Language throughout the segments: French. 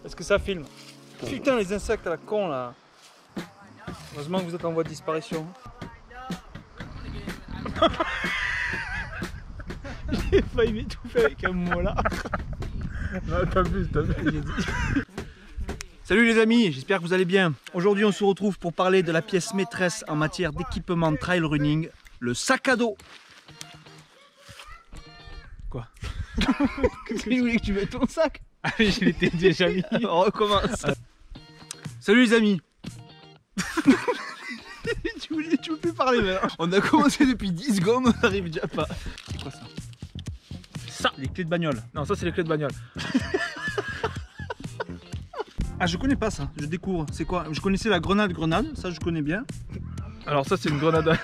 Est-ce que ça filme? Putain, les insectes à la con là. Heureusement que vous êtes en voie de disparition. J'ai failli m'étouffer avec un mot là. Non, t'as vu. Salut les amis, j'espère que vous allez bien. Aujourd'hui on se retrouve pour parler de la pièce maîtresse en matière d'équipement trail running, le sac à dos. Quoi? Tu voulais que tu mettes ton sac? Ah oui, je l'étais déjà mis. On recommence. Salut les amis. Tu veux plus parler maintenant. On a commencé depuis 10 secondes, on n'arrive déjà pas. C'est quoi ça? Ça, les clés de bagnole. Non, ça c'est les clés de bagnole. Ah, je connais pas ça, je découvre. C'est quoi? Je connaissais la grenade, ça je connais bien. Alors ça c'est une grenade.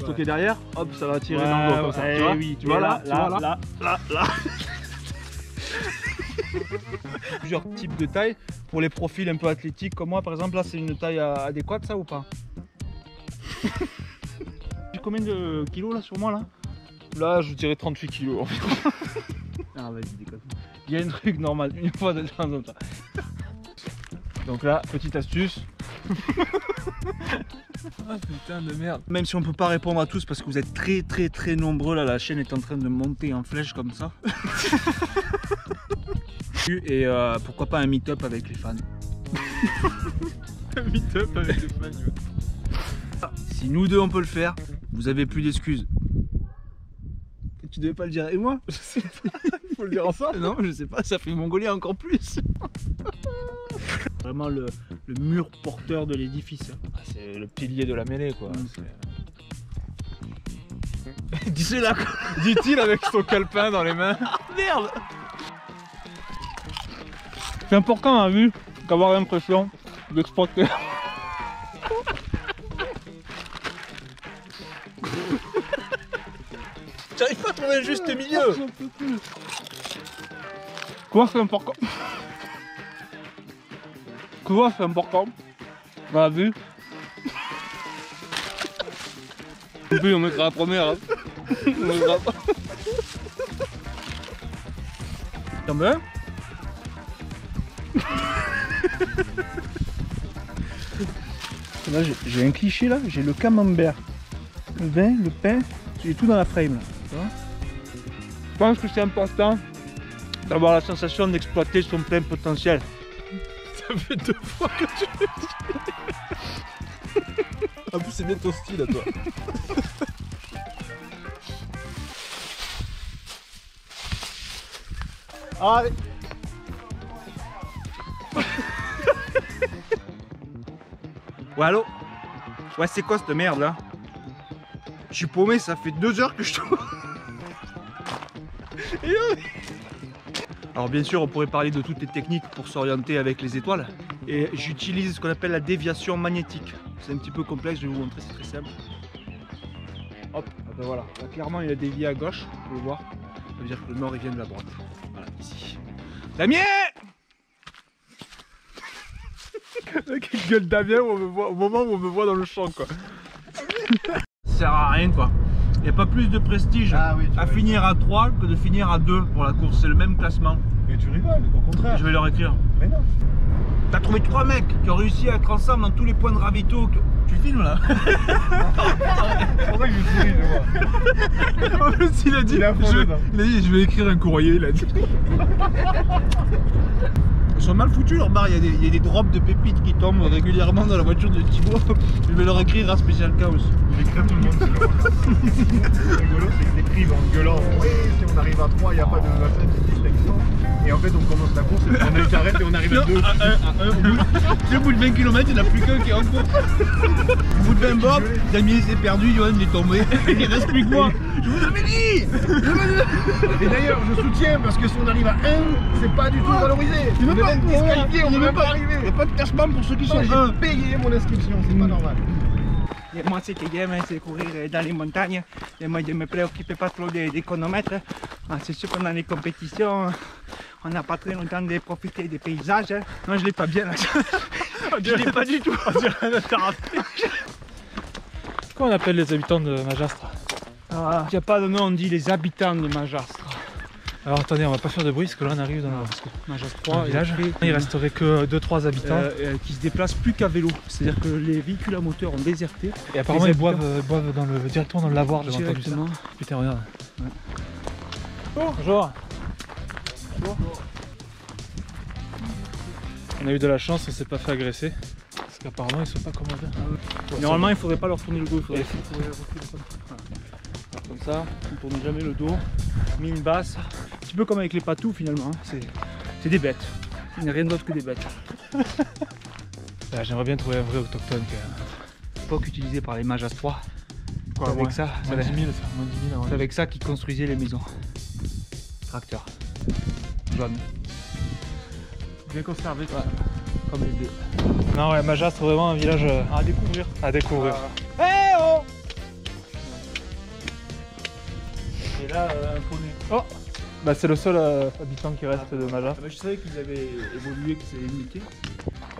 Stocké derrière, hop, ça va tirer dans le dos comme ça. Ouais, Tu vois, oui, tu vois là, là. Plusieurs types de tailles pour les profils un peu athlétiques comme moi par exemple. Là c'est une taille adéquate ça ou pas? J'ai combien de kilos là sur moi là? Là je dirais 38 kilos en fait. Ah vas-y déconne. Il y a un truc normal une fois de temps en temps. Donc là, petite astuce. Ah putain de merde. Même si on peut pas répondre à tous parce que vous êtes très nombreux là, la chaîne est en train de monter en flèche comme ça. Et pourquoi pas un meet-up avec les fans. Un meet-up avec les fans. Si nous deux on peut le faire, vous avez plus d'excuses. Tu devais pas le dire et moi? Je sais pas, il faut le dire ensemble. Non, je sais pas, ça fait mongolien encore plus. Vraiment le mur porteur de l'édifice. Ah, c'est le pilier de la mêlée quoi. Dis-le là. Dit-il avec son calepin dans les mains. Merde. C'est important à vue d'avoir l'impression d'exploiter. J'arrive pas à trouver le juste milieu. Quoi c'est important? Quoi c'est important dans la vue? Et puis on mettra la première. Hein. On mettra pas. T'en veux un? Là j'ai un cliché là, j'ai le camembert, le vin, le pain, j'ai tout dans la frame là. Je pense que c'est important d'avoir la sensation d'exploiter son plein potentiel. Ça fait 2 fois que tu le dis. En plus c'est bien ton style à toi. Allez. Ouais allô? Ouais c'est quoi cette merde là? Je suis paumé, ça fait 2 heures que je tourne. Alors bien sûr on pourrait parler de toutes les techniques pour s'orienter avec les étoiles. Et j'utilise ce qu'on appelle la déviation magnétique. C'est un petit peu complexe, je vais vous montrer, c'est très simple. Hop, ah ben voilà, là, clairement il a dévié à gauche, vous pouvez voir. Ça veut dire que le nord il vient de la droite. Voilà, ici. Damien! Quelle gueule Damien au moment où on me voit dans le champ quoi. Ça sert à rien quoi. Il n'y a pas plus de prestige à finir à 3 que de finir à 2 pour la course, c'est le même classement. Mais tu rigoles, au contraire. Je vais leur écrire. Mais non. T'as trouvé 3 mecs qui ont réussi à être ensemble dans tous les points de ravito. Tu filmes là? C'est vrai que je suis je vois. En plus il a dit, je vais écrire un courrier, il a dit. Ils sont mal foutus leurs bars, il y a des drops de pépites qui tombent régulièrement dans la voiture de Thibaut. Je vais leur écrire un spécial chaos. Je vais écrire tout le monde. C'est rigolo, c'est qu'ils écrivent en gueulant. Oui, si on arrive à 3, il n'y a pas de distinction. Et en fait, on commence la course, et on s'arrête et on arrive à 2. Au bout de 20 km, il n'y en a plus qu'un qui est en course. Au bout de 20 bornes, Damien s'est perdu, Johan il est tombé. Il reste plus que moi. Je vous avais dit. Et d'ailleurs, je soutiens parce que si on arrive à 1, c'est pas du tout valorisé. On est même disqualifié, on ne peut pas arriver. Il n'y a pas de classement pour ceux qui sont 1. J'ai payé mon inscription, c'est pas normal. Et moi, ce que j'aime, c'est courir dans les montagnes. Et moi, je ne me préoccupe pas trop des chronomètres. C'est sûr que dans les compétitions, on n'a pas très longtemps de profiter des paysages. Non, je l'ai pas bien là. Je l'ai pas du tout. On dirait un karaté. Comment on appelle les habitants de Majastre? Il n'y a pas de nom, on dit les habitants de Majastre. Alors attendez, on va pas faire de bruit parce que là on arrive dans le village. Il resterait que 2-3 habitants qui se déplacent plus qu'à vélo. C'est-à-dire que les véhicules à moteur ont déserté. Et apparemment ils boivent directement dans le lavoir. Directement. Putain, regarde. Ouais. Bonjour. Bonjour. On a eu de la chance, on s'est pas fait agresser. Parce qu'apparemment ils sont pas commandés. Normalement il faudrait pas leur tourner le dos, il faudrait comme ça, on ne tourne jamais le dos, mine basse, un petit peu comme avec les patous finalement, hein. C'est des bêtes, il n'y a rien d'autre que des bêtes. J'aimerais bien trouver un vrai autochtone quand même. L'époque utilisée par les Majas 3, Quoi, avec ça, moins 10 000, moins 10 000 c'est avec ça qu'ils construisaient les maisons. Tracteur, jaune. Bien conservé, Ouais, comme les deux. Non ouais, Majas c'est vraiment un village À découvrir. à découvrir. Eh oh! Et là, un poney. Oh, bah c'est le seul habitant qui reste de Majas. Ah bah, je savais qu'ils avaient évolué, qu'ils avaient muté.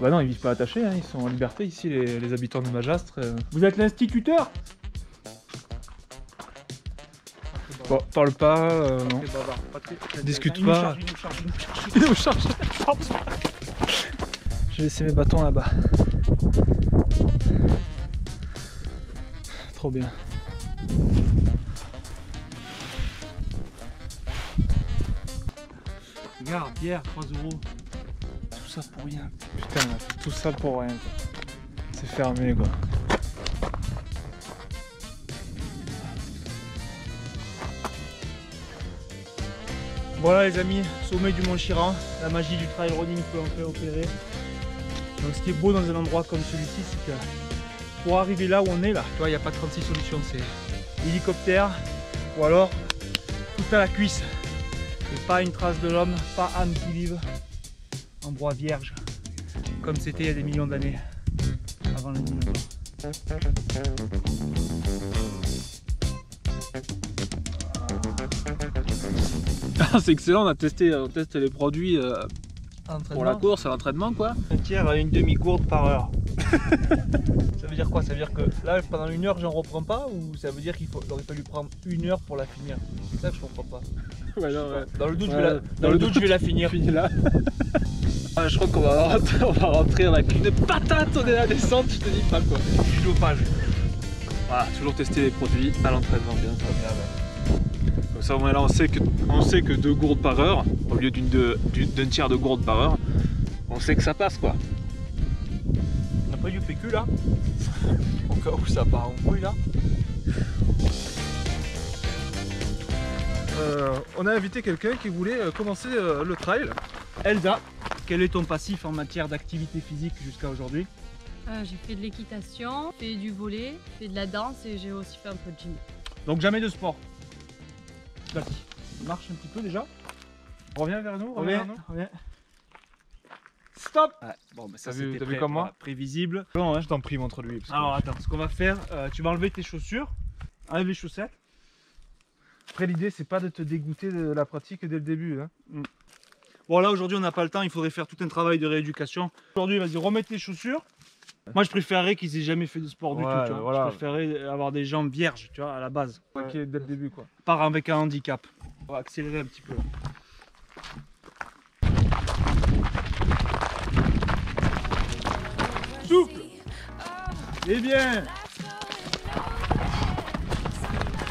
Bah non, ils vivent pas attachés, hein, ils sont en liberté ici, les habitants de Majastre. Vous êtes l'instituteur? Bon, parle pas, non. Très bavard, pas très- Discute Il nous pas. charge, il nous charge, il nous charge. Il nous charge. J'ai laissé mes bâtons là-bas. Trop bien. Regarde, Pierre, 3 €. Tout ça pour rien. Putain, tout ça pour rien. Quoi. C'est fermé quoi. Voilà les amis, sommet du Mont Chiran, la magie du trail running peut enfin opérer. Donc ce qui est beau dans un endroit comme celui-ci, c'est que pour arriver là où on est là, tu vois, il n'y a pas 36 solutions, c'est hélicoptère ou alors tout à la cuisse. Et pas une trace de l'homme, pas âme qui vive, en bois vierge, comme c'était il y a des millions d'années, avant les dinosaures. C'est excellent, on teste les produits pour la course, à l'entraînement quoi. Un tiers à une demi-gourde par heure. Ça veut dire quoi? Ça veut dire que là pendant 1 heure j'en reprends pas, ou ça veut dire qu'il aurait fallu prendre 1 heure pour la finir? C'est ça que je comprends pas. Ouais, non, ouais. Dans le doute, Ouais, je vais la finir. Fini là. Ah, je crois qu'on va rentrer avec une patate au la descente, je te dis pas quoi. Du dopage. Voilà, toujours tester les produits à l'entraînement bien. Comme ça au moins là on sait que 2 gourdes par heure, au lieu d'un tiers de gourde par heure, on sait que ça passe quoi. T'as pas du PQ là? Au cas où ça part en couille là. On a invité quelqu'un qui voulait commencer le trail. Elsa, quel est ton passif en matière d'activité physique jusqu'à aujourd'hui? J'ai fait de l'équitation, fait du volley, fait de la danse et j'ai aussi fait un peu de gym. Donc jamais de sport. Marche un petit peu déjà. Reviens vers nous, Reviens. Stop. Ouais, bon, bah ça T'as vu c'était comme moi voilà, prévisible. Bon, hein. Je t'en prie, montre-lui. Alors attends, ce qu'on va faire, tu vas enlever tes chaussures, enlève les chaussettes. Après l'idée c'est pas de te dégoûter de la pratique dès le début. Hein. Bon là aujourd'hui on n'a pas le temps, il faudrait faire tout un travail de rééducation. Aujourd'hui vas-y remets tes chaussures. Moi je préférerais qu'ils aient jamais fait de sport du tout, tu vois. Voilà. Je préférerais avoir des jambes vierges, tu vois, à la base. Ok, dès le début quoi. Part avec un handicap. On va accélérer un petit peu. Souple. Et bien.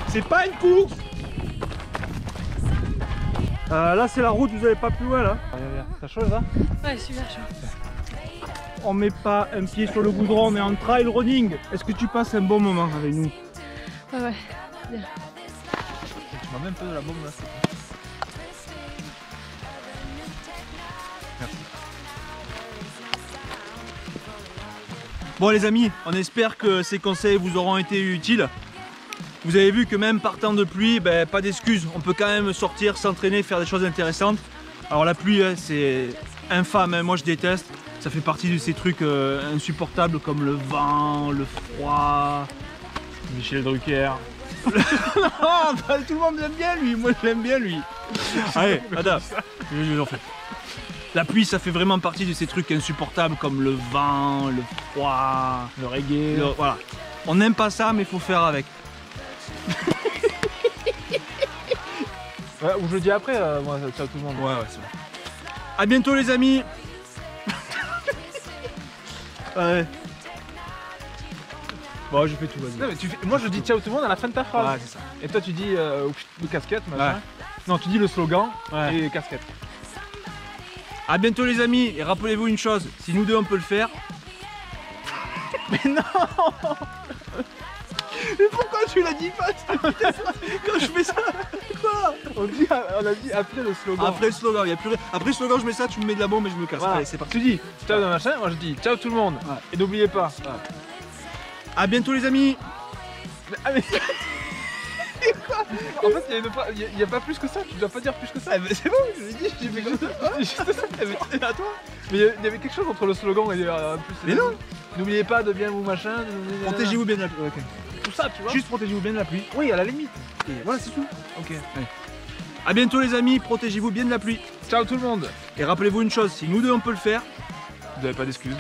C'est pas une course. Là c'est la route, vous n'allez pas plus loin là. T'as chaud là? Ouais, super chaud. On met pas un pied sur le goudron, on est en trail running. Est-ce que tu passes un bon moment avec nous? Ouais. Tu m'as même peu de la bombe là. Bon les amis, on espère que ces conseils vous auront été utiles. Vous avez vu que même partant de pluie, ben, pas d'excuses. On peut quand même sortir, s'entraîner, faire des choses intéressantes. Alors la pluie, c'est infâme, hein. Moi je déteste. Ça fait partie de ces trucs insupportables comme le vent, le froid. Michel Drucker. Non, bah, tout le monde l'aime bien lui, moi je l'aime bien lui. Allez, attends, en fait. La pluie ça fait vraiment partie de ces trucs insupportables comme le vent, le froid, Le reggae. voilà. On n'aime pas ça mais il faut faire avec. Ou je le dis après, moi, ciao tout le monde. Ouais, c'est bon. A bientôt les amis. Ouais. Bon, je fais tout, vas-y. Non, mais moi je dis ciao tout le monde à la fin de ta phrase. Ouais, c'est ça. Et toi tu dis le casquette, machin. Ouais. Non, tu dis le slogan Ouais. et casquette. A bientôt les amis, et rappelez-vous une chose, si nous deux on peut le faire. Mais non. Mais pourquoi tu l'as dit pas quand je fais ça? Quoi? On a dit après le slogan. Après le slogan, y a plus rien. Après le slogan, je mets ça, tu me mets de la bombe et je me casse. Voilà. Allez, c'est parti. Tu dis ciao de machin, moi je dis ciao tout le monde. Ouais. Et n'oubliez pas. A bientôt les amis. Ah, mais... En fait, il y a pas plus que ça, tu dois pas dire plus que ça. C'est bon, je l'ai dit, j'ai fait comme ça. Juste ça. Mais à toi. Mais il y avait quelque chose entre le slogan et plus. Mais non. N'oubliez pas de bien vous machin. Protégez-vous bien de la pluie. Ok. Tout ça, tu vois. Juste protégez-vous bien de la pluie. Oui, à la limite. Et voilà, c'est tout. Ok. Allez. A bientôt les amis, protégez-vous bien de la pluie. Ciao tout le monde. Et rappelez-vous une chose, si nous deux on peut le faire, Vous n'avez pas d'excuses.